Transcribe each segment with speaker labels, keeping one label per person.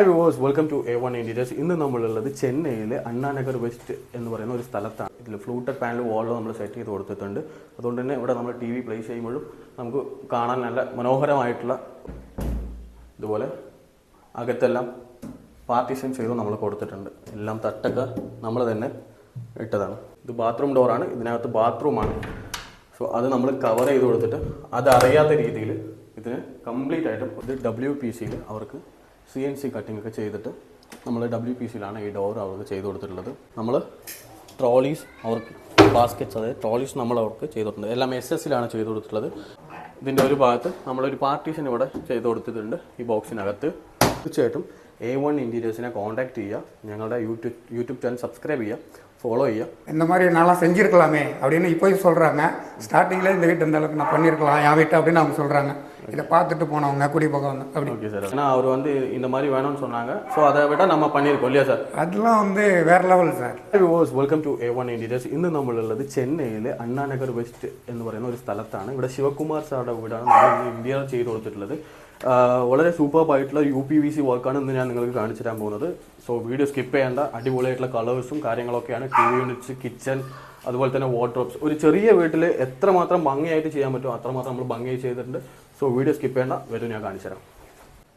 Speaker 1: Hi viewers, welcome to A1 Interiors. ഇന്ന് നമ്മളുള്ളത് ചെന്നൈയിലെ അണ്ണാനഗർ വെസ്റ്റ് എന്ന് പറയുന്ന ഒരു സ്ഥലത്താണ്. ഇതിൽ ഫ്ലൂട്ടഡ് പാനൽ വാളിൽ നമ്മൾ സെറ്റ് ചെയ്ത് കൊടുത്തിട്ടുണ്ട്. അതുകൊണ്ട് തന്നെ ഇവിടെ നമ്മൾ ടി വി പ്ലേസ് ചെയ്യുമ്പോഴും നമുക്ക് കാണാൻ നല്ല മനോഹരമായിട്ടുള്ള ഇതുപോലെ അകത്തെല്ലാം പാർട്ടീഷൻ ചെയ്ത് നമ്മൾ കൊടുത്തിട്ടുണ്ട്. എല്ലാം തട്ടൊക്കെ നമ്മൾ തന്നെ ഇട്ടതാണ്. ഇത് ബാത്റൂം ഡോറാണ്, ഇതിനകത്ത് ബാത്റൂമാണ്. സോ അത് നമ്മൾ കവർ ചെയ്ത് കൊടുത്തിട്ട് അതറിയാത്ത രീതിയിൽ ഇതിന് കംപ്ലീറ്റ് ആയിട്ടും ഇത് WPCയിൽ അവർക്ക് CNC കട്ടിംഗ് ഒക്കെ ചെയ്തിട്ട് നമ്മൾ WPCയിലാണ് ഈ ഡോർ അവർക്ക് ചെയ്ത് കൊടുത്തിട്ടുള്ളത്. നമ്മൾ ട്രോളീസ് അവർക്ക് ബാസ്ക്കറ്റ്സ്, അതായത് ട്രോളീസ് നമ്മൾ അവർക്ക് ചെയ്തിട്ടുണ്ട്. എല്ലാം SS-ലാണ് ചെയ്ത് കൊടുത്തിട്ടുള്ളത്. ഇതിൻ്റെ ഒരു ഭാഗത്ത് നമ്മളൊരു പാർട്ടീഷൻ ഇവിടെ ചെയ്ത് കൊടുത്തിട്ടുണ്ട് ഈ ബോക്സിനകത്ത്. തീർച്ചയായിട്ടും A1 Interiors-നെ കോൺടാക്ട് ചെയ്യുക, ഞങ്ങളുടെ യൂട്യൂബ് ചാനൽ സബ്സ്ക്ரைப் ചെയ്യുക, ஃபாலோ ஐயா.
Speaker 2: இந்த மாதிரி நல்லா செஞ்சுருக்கலாமே அப்படின்னு இப்போயும் சொல்கிறாங்க. ஸ்டார்டிங்கில் இந்த வீட்டு இந்த அளவுக்கு நான் பண்ணியிருக்கலாம் என் வீட்டு அப்படின்னு அவங்க சொல்கிறாங்க. இதை பார்த்துட்டு போனவங்க குடி பக்கம் வந்து அப்படி.
Speaker 1: ஓகே சார், ஏன்னா அவர் வந்து இந்த மாதிரி வேணும்னு சொன்னாங்க. ஸோ அதை விட நம்ம பண்ணியிருக்கோம் இல்லையா சார்?
Speaker 2: அதெல்லாம் வந்து வேறு level sir.
Speaker 1: Viewers, welcome to A1 Interiors. ഇന്ന് നമ്മളുള്ളത് ചെന്നൈയിലെ അണ്ണാനഗർ വെസ്റ്റ് എന്ന് പറയുന്ന ഒരു സ്ഥലത്താണ്. ഇവിടെ ശിവകുമാർ സാറുടെ വീടാണ് നമ്മൾ ഇന്ത്യയിൽ ചെയ്ത് കൊടുത്തിട്ടുള്ളത്. വളരെ സൂപ്പർബായിട്ടുള്ള UPVC വർക്കാണ് ഇന്ന് ഞാൻ നിങ്ങൾക്ക് കാണിച്ചു തരാൻ പോകുന്നത്. സോ വീഡിയോ സ്കിപ്പ് ചെയ്യേണ്ട. അടിപൊളിയായിട്ടുള്ള കളേഴ്സും കാര്യങ്ങളൊക്കെയാണ്. TV യൂണിറ്റ്സ്, കിച്ചൺ, അതുപോലെ തന്നെ വാർഡ്രോബ്സ്. ഒരു ചെറിയ വീട്ടിൽ എത്രമാത്രം ഭംഗിയായിട്ട് ചെയ്യാൻ പറ്റുമോ അത്രമാത്രം നമ്മൾ ഭംഗിയായി ചെയ്തിട്ടുണ്ട്. സോ വീഡിയോ സ്കിപ്പ് ചെയ്യേണ്ട, വരും ഞാൻ കാണിച്ചു തരാം.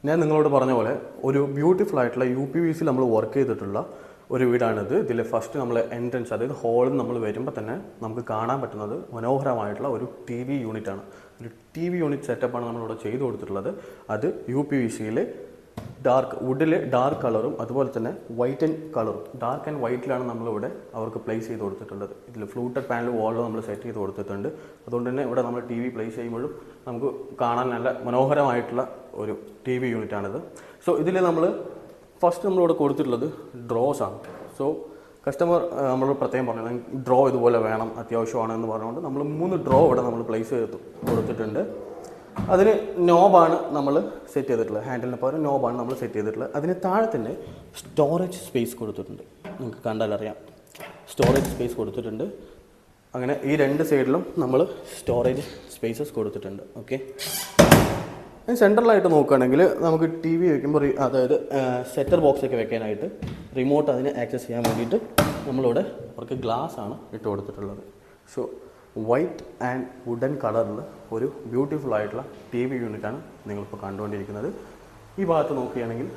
Speaker 1: ഞാൻ നിങ്ങളോട് പറഞ്ഞ പോലെ ഒരു ബ്യൂട്ടിഫുൾ ആയിട്ടുള്ള UPVC നമ്മൾ വർക്ക് ചെയ്തിട്ടുള്ള ഒരു വീടാണിത്. ഇതിൽ ഫസ്റ്റ് നമ്മൾ എൻട്രൻസ്, അതായത് ഹോളിൽ നമ്മൾ വരുമ്പോൾ തന്നെ നമുക്ക് കാണാൻ പറ്റുന്നത് മനോഹരമായിട്ടുള്ള ഒരു TV യൂണിറ്റാണ്. ഒരു TV യൂണിറ്റ് സെറ്റപ്പാണ് നമ്മളിവിടെ ചെയ്ത് കൊടുത്തിട്ടുള്ളത്. അത് UPVCയിൽ ഡാർക്ക് വുഡിൽ ഡാർക്ക് കളറും അതുപോലെ തന്നെ വൈറ്റ് ആൻഡ് കളറും, ഡാർക്ക് ആൻഡ് വൈറ്റിലാണ് നമ്മളിവിടെ അവർക്ക് പ്ലേസ് ചെയ്ത് കൊടുത്തിട്ടുള്ളത്. ഇതിൽ ഫ്ലൂട്ടഡ് പാനൽ വാളിൽ നമ്മൾ സെറ്റ് ചെയ്ത് കൊടുത്തിട്ടുണ്ട്. അതുകൊണ്ട് തന്നെ ഇവിടെ നമ്മൾ TV പ്ലേസ് ചെയ്യുമ്പോഴും നമുക്ക് കാണാൻ നല്ല മനോഹരമായിട്ടുള്ള ഒരു TV യൂണിറ്റാണിത്. സോ ഇതിൽ നമ്മൾ ഫസ്റ്റ് നമ്മളിവിടെ കൊടുത്തിട്ടുള്ളത് ഡ്രോസ് ആണ്. സോ കസ്റ്റമർ നമ്മളോട് പ്രത്യേകം പറഞ്ഞത് ഡ്രോ ഇതുപോലെ വേണം, അത്യാവശ്യമാണ് എന്ന് പറഞ്ഞുകൊണ്ട് നമ്മൾ 3 ഡ്രോ ഇവിടെ നമ്മൾ പ്ലേസ് ചെയ്ത് കൊടുത്തിട്ടുണ്ട്. അതിന് നോബാണ് നമ്മൾ സെറ്റ് ചെയ്തിട്ടുള്ളത്, ഹാൻഡിലിന് പകരം നോബാണ് നമ്മൾ സെറ്റ് ചെയ്തിട്ടുള്ളത്. അതിന് താഴെ തന്നെ സ്റ്റോറേജ് സ്പേസ് കൊടുത്തിട്ടുണ്ട്. നിങ്ങൾക്ക് കണ്ടാലറിയാം, സ്റ്റോറേജ് സ്പേസ് കൊടുത്തിട്ടുണ്ട്. അങ്ങനെ ഈ 2 സൈഡിലും നമ്മൾ സ്റ്റോറേജ് സ്പേസസ് കൊടുത്തിട്ടുണ്ട്. ഓക്കെ, സെൻട്രലായിട്ട് നോക്കുകയാണെങ്കിൽ നമുക്ക് TV വയ്ക്കുമ്പോൾ, അതായത് സെറ്റർ ബോക്സൊക്കെ വെക്കാനായിട്ട് റിമോട്ട് അതിന് ആക്സസ് ചെയ്യാൻ വേണ്ടിയിട്ട് നമ്മളിവിടെ അവർക്ക് ഗ്ലാസ് ആണ് ഇട്ട് കൊടുത്തിട്ടുള്ളത്. സോ വൈറ്റ് ആൻഡ് വുഡൻ കളറിൽ ഒരു ബ്യൂട്ടിഫുൾ ആയിട്ടുള്ള TV യൂണിറ്റാണ് നിങ്ങളിപ്പോൾ കണ്ടുകൊണ്ടിരിക്കുന്നത്. ഈ ഭാഗത്ത് നോക്കുകയാണെങ്കിൽ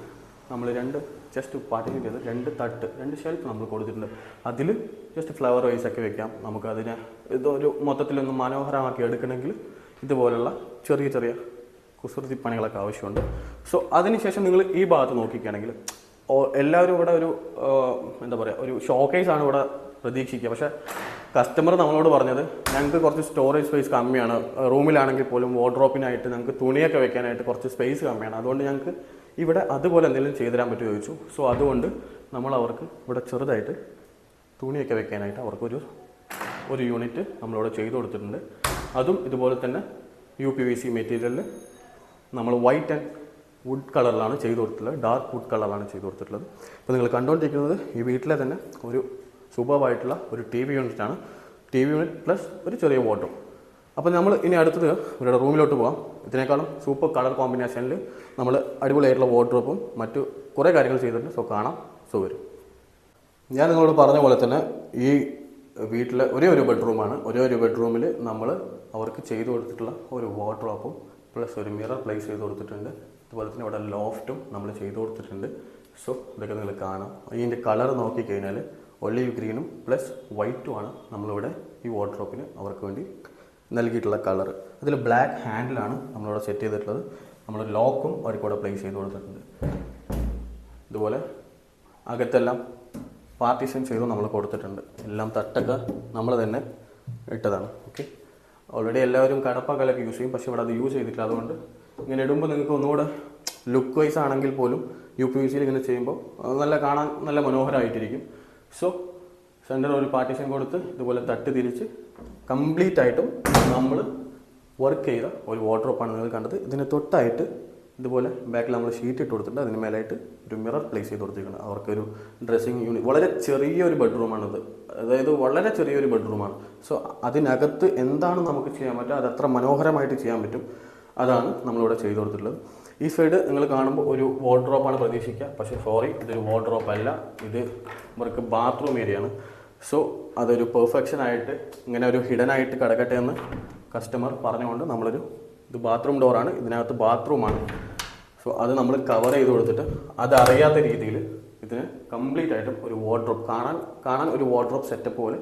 Speaker 1: നമ്മൾ 2 ജസ്റ്റ് പാർട്ടിഷൻ ചെയ്ത് 2 തട്ട്, 2 ഷെൽഫ് നമ്മൾ കൊടുത്തിട്ടുണ്ട്. അതിൽ ജസ്റ്റ് ഫ്ലവർ വൈസൊക്കെ വെക്കാം. നമുക്കതിനെ ഇതൊരു മൊത്തത്തിലൊന്ന് മനോഹരമാക്കി എടുക്കണമെങ്കിൽ ഇതുപോലുള്ള ചെറിയ ചെറിയ കുസൃതി പണികളൊക്കെ ആവശ്യമുണ്ട്. സോ അതിനുശേഷം നിങ്ങൾ ഈ ഭാഗത്ത് നോക്കിക്കുകയാണെങ്കിൽ എല്ലാവരും ഇവിടെ ഒരു എന്താ പറയുക, ഒരു ഷോക്കേസാണ് ഇവിടെ പ്രതീക്ഷിക്കുക. പക്ഷേ കസ്റ്റമർ നമ്മളോട് പറഞ്ഞത് ഞങ്ങൾക്ക് കുറച്ച് സ്റ്റോറേജ് സ്പേസ് കമ്മിയാണ്, റൂമിലാണെങ്കിൽ പോലും വാർഡ്രോപ്പിനായിട്ട് ഞങ്ങൾക്ക് തുണിയൊക്കെ വെക്കാനായിട്ട് കുറച്ച് സ്പേസ് കമ്മിയാണ്, അതുകൊണ്ട് ഞങ്ങൾക്ക് ഇവിടെ അതുപോലെ എന്തെങ്കിലും ചെയ്തു തരാൻ പറ്റുമോ ചോദിച്ചു. സോ അതുകൊണ്ട് നമ്മൾ അവർക്ക് ഇവിടെ ചെറുതായിട്ട് തുണിയൊക്കെ വെക്കാനായിട്ട് അവർക്കൊരു യൂണിറ്റ് നമ്മളിവിടെ ചെയ്തു കൊടുത്തിട്ടുണ്ട്. അതും ഇതുപോലെ തന്നെ UPVC മെറ്റീരിയലിൽ നമ്മൾ വൈറ്റ് ആൻഡ് വുഡ് കളറിലാണ് ചെയ്ത് കൊടുത്തിട്ടുള്ളത്, ഡാർക്ക് വുഡ് കളറിലാണ് ചെയ്ത് കൊടുത്തിട്ടുള്ളത്. ഇപ്പോൾ നിങ്ങൾ കണ്ടുകൊണ്ടിരിക്കുന്നത് ഈ വീട്ടിലെ തന്നെ ഒരു സൂപ്പർബായിട്ടുള്ള ഒരു TV യൂണിറ്റാണ്. TV യൂണിറ്റ് പ്ലസ് ഒരു ചെറിയ വാർഡ്രോബ്. അപ്പോൾ നമ്മൾ ഇനി അടുത്തത് ഇവരുടെ റൂമിലോട്ട് പോകാം. ഇതിനേക്കാളും സൂപ്പർ കളർ കോമ്പിനേഷനിൽ നമ്മൾ അടിപൊളിയായിട്ടുള്ള വാർഡ്രോബും മറ്റു കുറേ കാര്യങ്ങൾ ചെയ്തിട്ടുണ്ട്. സോ കാണാം, സോ വരും. ഞാൻ നിങ്ങളോട് പറഞ്ഞ പോലെ തന്നെ ഈ വീട്ടിലെ ഒരേ ഒരു ബെഡ്റൂമാണ്. ഒരേ ഒരു ബെഡ്റൂമിൽ നമ്മൾ അവർക്ക് ചെയ്തു കൊടുത്തിട്ടുള്ള ഒരു വാർഡ്രോബും പ്ലസ് ഒരു മിറർ പ്ലേസ് ചെയ്ത് കൊടുത്തിട്ടുണ്ട്. അതുപോലെ തന്നെ ഇവിടെ ലോഫ്റ്റും നമ്മൾ ചെയ്ത് കൊടുത്തിട്ടുണ്ട്. സോ ഇതൊക്കെ നിങ്ങൾ കാണാം. ഇതിൻ്റെ കളർ നോക്കിക്കഴിഞ്ഞാൽ ഒലീവ് ഗ്രീനും പ്ലസ് വൈറ്റുമാണ് നമ്മളിവിടെ ഈ വാർഡ്രോബിന് അവർക്ക് വേണ്ടി നൽകിയിട്ടുള്ള കളർ. അതിൽ ബ്ലാക്ക് ഹാൻഡിലാണ് നമ്മളിവിടെ സെറ്റ് ചെയ്തിട്ടുള്ളത്. നമ്മൾ ലോക്കും അവർക്ക് ഇവിടെ പ്ലേസ് ചെയ്ത് കൊടുത്തിട്ടുണ്ട്. ഇതുപോലെ അകത്തെല്ലാം പാർട്ടീഷൻ ചെയ്ത് നമ്മൾ കൊടുത്തിട്ടുണ്ട്. എല്ലാം തട്ടൊക്കെ നമ്മൾ തന്നെ ഇട്ടതാണ്. ഓക്കെ, ഓൾറെഡി എല്ലാവരും കടപ്പാക്കലൊക്കെ യൂസ് ചെയ്യും, പക്ഷേ ഇവിടെ അത് യൂസ് ചെയ്തിട്ടില്ല. അതുകൊണ്ട് ഇങ്ങനെ ഇടുമ്പോൾ നിങ്ങൾക്ക് ഒന്നുകൂടെ ലുക്ക് വൈസ് ആണെങ്കിൽ പോലും UPVCയിൽ ഇങ്ങനെ ചെയ്യുമ്പോൾ നല്ല കാണാൻ നല്ല മനോഹരമായിട്ടിരിക്കും. സോ സെൻറ്ററിൽ ഒരു പാർട്ടീഷൻ കൊടുത്ത് ഇതുപോലെ തട്ട് തിരിച്ച് കംപ്ലീറ്റ് ആയിട്ടും നമ്മൾ വർക്ക് ചെയ്ത ഒരു വാർഡ്രോബാണ് നിങ്ങൾ കണ്ടത്. ഇതിന് തൊട്ടായിട്ട് ഇതുപോലെ ബാക്കിൽ നമ്മൾ ഷീറ്റ് ഇട്ട് കൊടുത്തിട്ടുണ്ട്. അതിന് മേലായിട്ട് ഒരു മിറർ പ്ലേസ് ചെയ്ത് കൊടുത്തിരിക്കുന്നത്. അവർക്കൊരു ഡ്രസ്സിങ് യൂണിറ്റ്, വളരെ ചെറിയൊരു ബെഡ്റൂമാണിത്, അതായത് വളരെ ചെറിയൊരു ബെഡ്റൂമാണ്. സോ അതിനകത്ത് എന്താണ് നമുക്ക് ചെയ്യാൻ പറ്റുക, അത് അത്ര മനോഹരമായിട്ട് ചെയ്യാൻ പറ്റും, അതാണ് നമ്മളിവിടെ ചെയ്തു കൊടുത്തിട്ടുള്ളത്. ഈ സൈഡ് നിങ്ങൾ കാണുമ്പോൾ ഒരു വാർഡ്രോപ്പാണ് പ്രതീക്ഷിക്കുക, പക്ഷേ സോറി, ഇതൊരു വാർഡ്രോപ്പ് അല്ല, ഇത് ഇവർക്ക് ബാത്റൂം ഏരിയ ആണ്. സോ അതൊരു പെർഫെക്ഷൻ ആയിട്ട് ഇങ്ങനെ ഒരു ഹിഡൻ ആയിട്ട് കിടക്കട്ടെ എന്ന് കസ്റ്റമർ പറഞ്ഞുകൊണ്ട് നമ്മളൊരു ഇത് ബാത്റൂം ഡോറാണ്, ഇതിനകത്ത് ബാത്റൂമാണ്. സോ അത് നമ്മൾ കവർ ചെയ്ത് കൊടുത്തിട്ട് അതറിയാത്ത രീതിയിൽ ഇതിന് കംപ്ലീറ്റ് ആയിട്ടും ഒരു വാർഡ്രോപ്പ് കാണാൻ ഒരു വാർഡ്രോപ്പ് സെറ്റപ്പ് പോലെ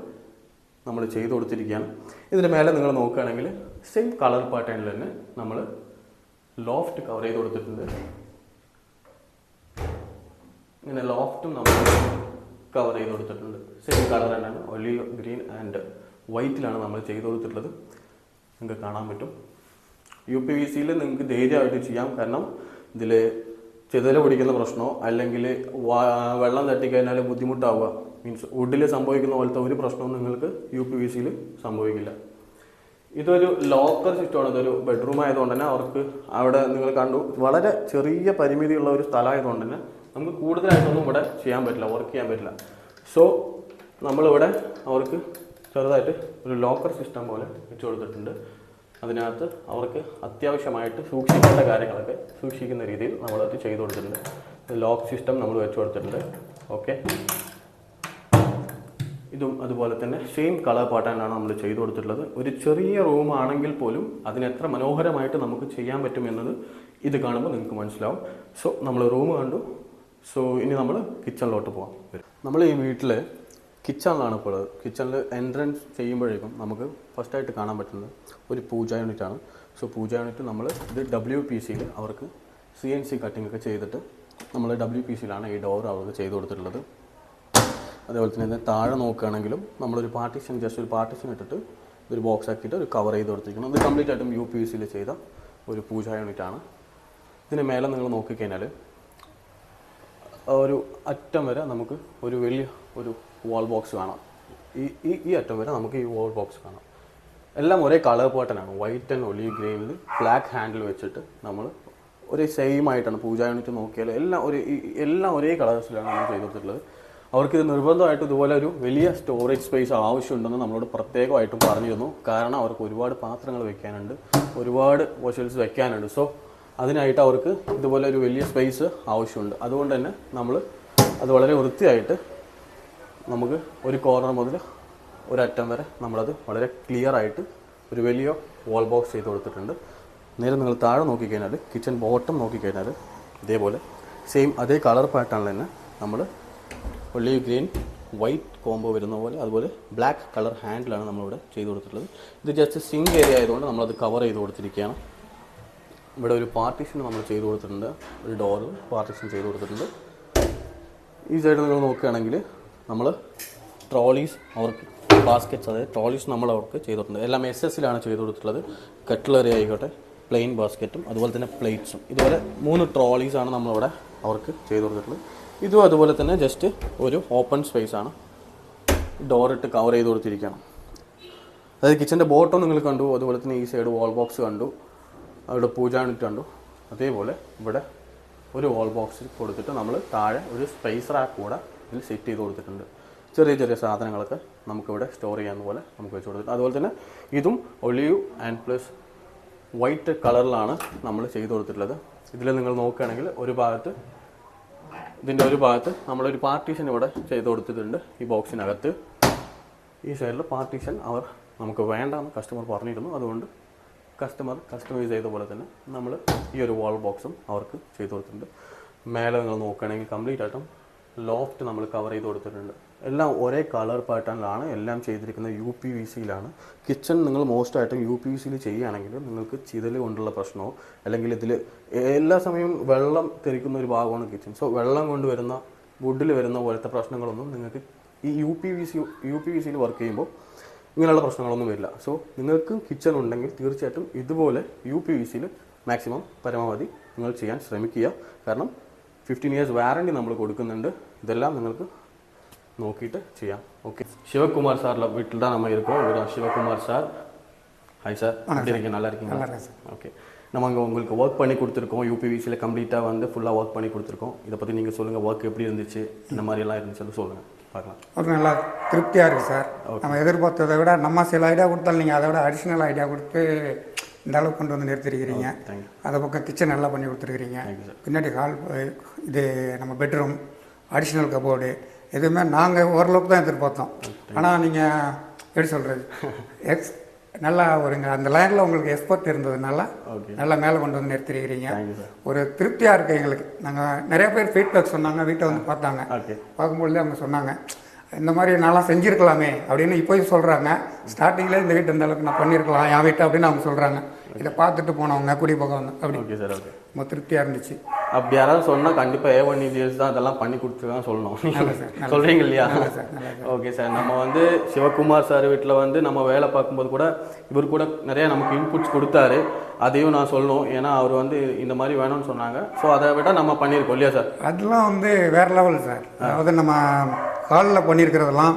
Speaker 1: നമ്മൾ ചെയ്ത് കൊടുത്തിരിക്കുകയാണ്. ഇതിൻ്റെ മേലെ നിങ്ങൾ നോക്കുകയാണെങ്കിൽ സെയിം കളർ പാറ്റേണിൽ തന്നെ നമ്മൾ ലോഫ്റ്റ് കവർ ചെയ്ത് കൊടുത്തിട്ടുണ്ട്. ഇങ്ങനെ ലോഫ്റ്റും നമ്മൾ കവർ ചെയ്ത് കൊടുത്തിട്ടുണ്ട്. സെയിം കളർ തന്നെയാണ്, ഒലിവ് ഗ്രീൻ ആൻഡ് വൈറ്റിലാണ് നമ്മൾ ചെയ്ത് കൊടുത്തിട്ടുള്ളത്. നിങ്ങൾക്ക് കാണാൻ പറ്റും. UPVCയിൽ നിങ്ങൾക്ക് ധൈര്യമായിട്ട് ചെയ്യാം, കാരണം ഇതിൽ ചെതല പിടിക്കുന്ന പ്രശ്നമോ അല്ലെങ്കിൽ വെള്ളം തട്ടിക്കഴിഞ്ഞാൽ ബുദ്ധിമുട്ടാവുക, മീൻസ് വുഡിൽ സംഭവിക്കുന്ന പോലത്തെ ഒരു പ്രശ്നവും നിങ്ങൾക്ക് UPVCയിൽ സംഭവിക്കില്ല. ഇതൊരു ലോക്കർ സിസ്റ്റമാണ്. ഇതൊരു ബെഡ്റൂം ആയതുകൊണ്ട് തന്നെ അവർക്ക് അവിടെ നിങ്ങൾ കണ്ടു വളരെ ചെറിയ പരിമിതിയുള്ള ഒരു സ്ഥലമായതുകൊണ്ട് തന്നെ നമുക്ക് കൂടുതലായിട്ടൊന്നും ഇവിടെ ചെയ്യാൻ പറ്റില്ല, വർക്ക് ചെയ്യാൻ പറ്റില്ല. സോ നമ്മളിവിടെ അവർക്ക് ചെറുതായിട്ട് ഒരു ലോക്കർ സിസ്റ്റം പോലെ വെച്ച് കൊടുത്തിട്ടുണ്ട്. അതിനകത്ത് അവർക്ക് അത്യാവശ്യമായിട്ട് സൂക്ഷിക്കേണ്ട കാര്യങ്ങളൊക്കെ സൂക്ഷിക്കുന്ന രീതിയിൽ നമ്മളത് ചെയ്ത് കൊടുത്തിട്ടുണ്ട്. ലോക്ക് സിസ്റ്റം നമ്മൾ വെച്ച് കൊടുത്തിട്ടുണ്ട്. ഓക്കെ, ഇതും അതുപോലെ തന്നെ സെയിം കളർ പാറ്റേണാണ് നമ്മൾ ചെയ്തു കൊടുത്തിട്ടുള്ളത്. ഒരു ചെറിയ റൂം ആണെങ്കിൽ പോലും അതിനെത്ര മനോഹരമായിട്ട് നമുക്ക് ചെയ്യാൻ പറ്റും എന്നത് ഇത് കാണുമ്പോൾ നിങ്ങൾക്ക് മനസ്സിലാവും. സോ നമ്മൾ റൂം കണ്ടു. സോ ഇനി നമ്മൾ കിച്ചണിലോട്ട് പോകാം. നമ്മൾ ഈ വീട്ടിൽ കിച്ചണിലാണ് ഇപ്പോൾ ഉള്ളത്. കിച്ചണിൽ എൻട്രൻസ് ചെയ്യുമ്പോഴേക്കും നമുക്ക് ഫസ്റ്റായിട്ട് കാണാൻ പറ്റുന്നത് ഒരു പൂജ യൂണിറ്റാണ്. സോ പൂജ യൂണിറ്റ് നമ്മൾ ഇത് WPCയിൽ അവർക്ക് CNC കട്ടിംഗ് ഒക്കെ ചെയ്തിട്ട് നമ്മൾ WPCയിലാണ് ഈ ഡോർ അവർക്ക് ചെയ്ത് കൊടുത്തിട്ടുള്ളത്. അതേപോലെ തന്നെ താഴെ നോക്കുകയാണെങ്കിലും നമ്മളൊരു പാർട്ടീഷൻ, ജസ്റ്റ് ഒരു പാർട്ടീഷൻ ഇട്ടിട്ട് ഒരു ബോക്സ് ആക്കിയിട്ട് ഒരു കവർ ചെയ്ത് കൊടുത്തിരിക്കണം. ഇത് കംപ്ലീറ്റ് ആയിട്ടും UPVCയിൽ ചെയ്ത ഒരു പൂജ യൂണിറ്റാണ്. ഇതിന് മേലെ നിങ്ങൾ നോക്കിക്കഴിഞ്ഞാൽ ഒരു അറ്റം വരെ നമുക്ക് ഒരു വലിയ ഒരു വാൾ ബോക്സ് കാണാം. ഈ അറ്റം വരെ നമുക്ക് ഈ വാൾ ബോക്സ് കാണാം. എല്ലാം ഒരേ കളർ പാറ്റേണാണ്, വൈറ്റ് ആൻഡ് ഒലിവ് ഗ്രീനിൽ ബ്ലാക്ക് ഹാൻഡിൽ വെച്ചിട്ട് നമ്മൾ ഒരേ സെയിം ആയിട്ടാണ് പൂജ യൂണിറ്റ് നോക്കിയാൽ എല്ലാം ഒരേ കളേഴ്സിലാണ് നമ്മൾ ചെയ്ത് കൊടുത്തിട്ടുള്ളത്. അവർക്കിത് നിർബന്ധമായിട്ട് ഇതുപോലെ ഒരു വലിയ സ്റ്റോറേജ് സ്പേസ് ആവശ്യമുണ്ടെന്ന് നമ്മളോട് പ്രത്യേകമായിട്ടും പറഞ്ഞിരുന്നു. കാരണം അവർക്ക് ഒരുപാട് പാത്രങ്ങൾ വെക്കാനുണ്ട്, ഒരുപാട് വോഷൽസ് വെക്കാനുണ്ട്. സോ അതിനായിട്ട് അവർക്ക് ഇതുപോലെ ഒരു വലിയ സ്പേസ് ആവശ്യമുണ്ട്. അതുകൊണ്ട് തന്നെ നമ്മൾ അത് വളരെ വൃത്തിയായിട്ട് നമുക്ക് ഒരു കോർണർ മുതൽ ഒരറ്റം വരെ നമ്മളത് വളരെ ക്ലിയർ ആയിട്ട് ഒരു വലിയ വാൾ ബോക്സ് ചെയ്ത് കൊടുത്തിട്ടുണ്ട്. നേരെ നിങ്ങൾ താഴെ നോക്കിക്കഴിഞ്ഞാൽ കിച്ചൺ ബോട്ടം നോക്കിക്കഴിഞ്ഞാൽ ഇതേപോലെ സെയിം അതേ കളർ പാറ്റേണിൽ തന്നെ നമ്മൾ ഒലിവ് ഗ്രീൻ വൈറ്റ് കോംബോ വരുന്ന പോലെ അതുപോലെ ബ്ലാക്ക് കളർ ഹാൻഡിലാണ് നമ്മളിവിടെ ചെയ്ത് കൊടുത്തിട്ടുള്ളത്. ഇത് ജസ്റ്റ് സിങ്ക് ഏരിയ ആയതുകൊണ്ട് നമ്മളത് കവർ ചെയ്ത് കൊടുത്തിരിക്കുകയാണ്. ഇവിടെ ഒരു പാർട്ടീഷൻ നമ്മൾ ചെയ്ത് കൊടുത്തിട്ടുണ്ട്, ഒരു ഡോറ് പാർട്ടീഷൻ ചെയ്ത് കൊടുത്തിട്ടുണ്ട്. ഈ സൈഡ് നിങ്ങൾ നോക്കുകയാണെങ്കിൽ നമ്മൾ ട്രോളീസ് അവർക്ക് ബാസ്ക്കറ്റ്സ്, അതായത് ട്രോളീസ് നമ്മൾ അവർക്ക് ചെയ്തിട്ടുണ്ട്. എല്ലാം SS-ലാണ് ചെയ്ത് കൊടുത്തിട്ടുള്ളത്. കട്ട്ലറി ആയിക്കോട്ടെ, പ്ലെയിൻ ബാസ്ക്കറ്റും അതുപോലെ തന്നെ പ്ലേറ്റ്സും, ഇതുപോലെ 3 ട്രോളീസാണ് നമ്മളിവിടെ അവർക്ക് ചെയ്ത് കൊടുത്തിട്ടുള്ളത്. ഇതും അതുപോലെ തന്നെ ജസ്റ്റ് ഒരു ഓപ്പൺ സ്പേസാണ്, ഡോറിട്ട് കവർ ചെയ്ത് കൊടുത്തിരിക്കുകയാണ്. അതായത് കിച്ചൻ്റെ ബോട്ടം നിങ്ങൾ കണ്ടു, അതുപോലെ തന്നെ ഈ സൈഡ് വാൾ ബോക്സ് കണ്ടു, അവിടെ പൂജ യൂണിറ്റ് കണ്ടു. അതേപോലെ ഇവിടെ ഒരു വാൾ ബോക്സ് കൊടുത്തിട്ട് നമ്മൾ താഴെ ഒരു സ്പേസ് റാക്ക് കൂടെ ഇതിൽ സെറ്റ് ചെയ്ത് കൊടുത്തിട്ടുണ്ട്. ചെറിയ ചെറിയ സാധനങ്ങളൊക്കെ നമുക്കിവിടെ സ്റ്റോർ ചെയ്യാവുന്ന പോലെ നമുക്ക് വെച്ച് കൊടുത്തിട്ടുണ്ട്. അതുപോലെ തന്നെ ഇതും ഒലിവ് ആൻഡ് പ്ലസ് വൈറ്റ് കളറിലാണ് നമ്മൾ ചെയ്ത് കൊടുത്തിട്ടുള്ളത്. ഇതിൽ നിങ്ങൾ നോക്കുകയാണെങ്കിൽ ഇതിൻ്റെ ഒരു ഭാഗത്ത് നമ്മളൊരു പാർട്ടീഷൻ ഇവിടെ ചെയ്ത് കൊടുത്തിട്ടുണ്ട്. ഈ ബോക്സിനകത്ത് ഈ സൈഡിൽ പാർട്ടീഷൻ നമുക്ക് വേണ്ടാന്ന് കസ്റ്റമർ പറഞ്ഞിരുന്നു. അതുകൊണ്ട് കസ്റ്റമൈസ് ചെയ്ത പോലെ തന്നെ നമ്മൾ ഈ ഒരു വാൾ ബോക്സും അവർക്ക് ചെയ്ത് കൊടുത്തിട്ടുണ്ട്. മേലെ നിങ്ങൾ നോക്കുകയാണെങ്കിൽ കംപ്ലീറ്റ് ആയിട്ടും ലോഫ്റ്റ് നമ്മൾ കവർ ചെയ്ത് കൊടുത്തിട്ടുണ്ട്. എല്ലാം ഒരേ കളർ പാറ്റേണിലാണ് എല്ലാം ചെയ്തിരിക്കുന്നത്, UPVCയിലാണ്. കിച്ചൺ നിങ്ങൾ മോസ്റ്റ് ആയിട്ടും UPVCയിൽ ചെയ്യുകയാണെങ്കിൽ നിങ്ങൾക്ക് ചിതൽ കൊണ്ടുള്ള പ്രശ്നമോ അല്ലെങ്കിൽ ഇതിൽ എല്ലാ സമയവും വെള്ളം തെറിക്കുന്ന ഒരു ഭാഗമാണ് കിച്ചൺ. സോ വെള്ളം കൊണ്ട് വരുന്ന വുഡിൽ വരുന്ന പോലത്തെ പ്രശ്നങ്ങളൊന്നും നിങ്ങൾക്ക് ഈ UPVCയിൽ വർക്ക് ചെയ്യുമ്പോൾ ഇങ്ങനെയുള്ള പ്രശ്നങ്ങളൊന്നും വരില്ല. സോ നിങ്ങൾക്ക് കിച്ചൺ ഉണ്ടെങ്കിൽ തീർച്ചയായിട്ടും ഇതുപോലെ UPVCയിൽ മാക്സിമം പരമാവധി നിങ്ങൾ ചെയ്യാൻ ശ്രമിക്കുക. കാരണം 15 years വാറണ്ടി നമ്മൾ കൊടുക്കുന്നുണ്ട്. ഇതെല്ലാം നിങ്ങൾക്ക് നോക്കിയിട്ട് ചെയ്യാം. ஓகே, சிவகுமார் சாரில் வீட்டில் தான் நம்ம இருக்கோம். இவர் சிவகுமார் சார். ஹாய் சார், எப்படி இருக்கீங்க? நல்லா இருக்கீங்களா? ஓகே, நம்ம இங்கே உங்களுக்கு ஒர்க் பண்ணி கொடுத்துருக்கோம். UPVCயில் கம்ப்ளீட்டாக வந்து ஃபுல்லாக ஒர்க் பண்ணி கொடுத்துருக்கோம். இதை பற்றி நீங்கள் சொல்லுங்கள், ஒர்க் எப்படி இருந்துச்சு, இந்த மாதிரியெல்லாம் இருந்துச்சு சொல்லுங்கள், பார்க்கலாம்.
Speaker 2: ஒர்க் நல்லா திருப்தியாக இருக்குது சார். நம்ம எதிர்பார்த்ததை விட நம்ம சில ஐடியா கொடுத்தாலும் நீங்கள் அதை விட அடிஷ்னல் ஐடியா கொடுத்து இந்த அளவுக்கு கொண்டு வந்து நிறுத்திருக்கிறீங்க.
Speaker 1: தேங்க்யூ.
Speaker 2: அதை பக்கம் கிச்சன் நல்லா பண்ணி கொடுத்துருக்கிறீங்க.
Speaker 1: Thank you sir.
Speaker 2: பின்னாடி ஹால், இது நம்ம பெட்ரூம், அடிஷ்னல் கபோர்டு எதுவுமே நாங்கள் ஓரளவுக்கு தான் எதிர்பார்த்தோம். ஆனால் நீங்கள் எப்படி சொல்கிறது, நல்லா ஒருங்க அந்த லைனில் உங்களுக்கு எக்ஸ்பர்ட் இருந்ததுனால நல்லா மேலே கொண்டு வந்து நிறுத்திருக்கிறீங்க. ஒரு திருப்தியாக இருக்குது எங்களுக்கு. நாங்கள் நிறைய பேர் ஃபீட்பேக் சொன்னாங்க, வீட்டை வந்து பார்த்தாங்க. பார்க்கும்பொழுதே அவங்க சொன்னாங்க இந்த மாதிரி நல்லா செஞ்சுருக்கலாமே அப்படின்னு இப்போயும் சொல்கிறாங்க. ஸ்டார்டிங்கில் இந்த வீட்டு இந்த அளவுக்கு நான் பண்ணியிருக்கலாம் என் வீட்டை அப்படின்னு அவங்க சொல்கிறாங்க. இதை பார்த்துட்டு போனவங்க குடி பக்கம் வந்து அப்படி.
Speaker 1: Okay sir. ஓகே,
Speaker 2: ரொம்ப திருப்தியாக இருந்துச்சு.
Speaker 1: அப்படி யாராவது சொன்னால் கண்டிப்பாக A1 இன்டீரியர்ஸ் தான் அதெல்லாம் பண்ணி கொடுத்துருக்காங்க சொல்லணும். சொல்கிறீங்க இல்லையா? Okay sir. நம்ம வந்து சிவகுமார் சார் வீட்டில் வந்து நம்ம வேலை பார்க்கும்போது கூட இவர் கூட நிறையா நமக்கு இன்புட்ஸ் கொடுத்தாரு. அதையும் நான் சொல்லணும், ஏன்னா அவர் வந்து இந்த மாதிரி வேணும்னு சொன்னாங்க. ஸோ அதை விட நம்ம பண்ணியிருக்கோம் இல்லையா சார்?
Speaker 2: அதெல்லாம் வந்து வேறு லெவல் சார். அதாவது நம்ம ஹாலில் பண்ணியிருக்கிறதெல்லாம்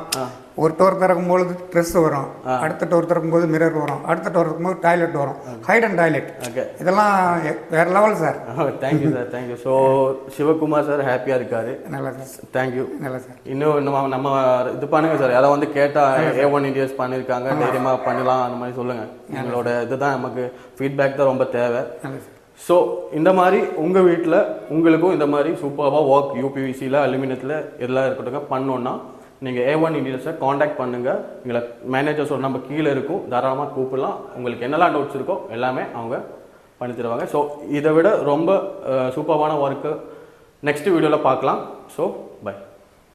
Speaker 2: ஒரு டோர் திறக்கும்போது ட்ரெஸ் வரும், அடுத்த டோர் திறக்கும்போது மிரர் வரும், அடுத்த டோர் திறக்கும்போது டாய்லெட் வரும், ஹைட் அண்ட் டாய்லெட்.
Speaker 1: ஓகே,
Speaker 2: இதெல்லாம் வேறு level sir.
Speaker 1: Thank you sir. Thank you. So Sivakumar sir ஹாப்பியாக இருக்காரு.
Speaker 2: நல்லா சார். தேங்க்யூ. நல்லா சார்.
Speaker 1: இன்னும் நம்ம இது பண்ணுங்க சார். யாராவது வந்து கேட்டால் A1 இன்டீரியர்ஸ் பண்ணியிருக்காங்க, தைரியமாக பண்ணலாம் அந்த மாதிரி சொல்லுங்கள். எங்களோட இதுதான் நமக்கு ஃபீட்பேக் தான் ரொம்ப தேவை. ஸோ இந்த மாதிரி உங்கள் வீட்டில் உங்களுக்கும் இந்த மாதிரி சூப்பராக ஒர்க் UPVCயில் அலுமினியத்தில் எல்லாம் இருக்கட்டும் பண்ணோன்னா நீங்கள் A1 இன்டீரியர்ஸை காண்டாக்ட் பண்ணுங்கள். எங்களை மேனேஜர்ஸோட நம்ம கீழே இருக்கும், தாராளமாக கூப்பிடலாம். உங்களுக்கு என்னெல்லாம் டவுட்ஸ் இருக்கோ எல்லாமே அவங்க பண்ணி தருவாங்க. ஸோ இதை விட ரொம்ப சூப்பரான ஒர்க்கு நெக்ஸ்ட் வீடியோவில் பார்க்கலாம். So by.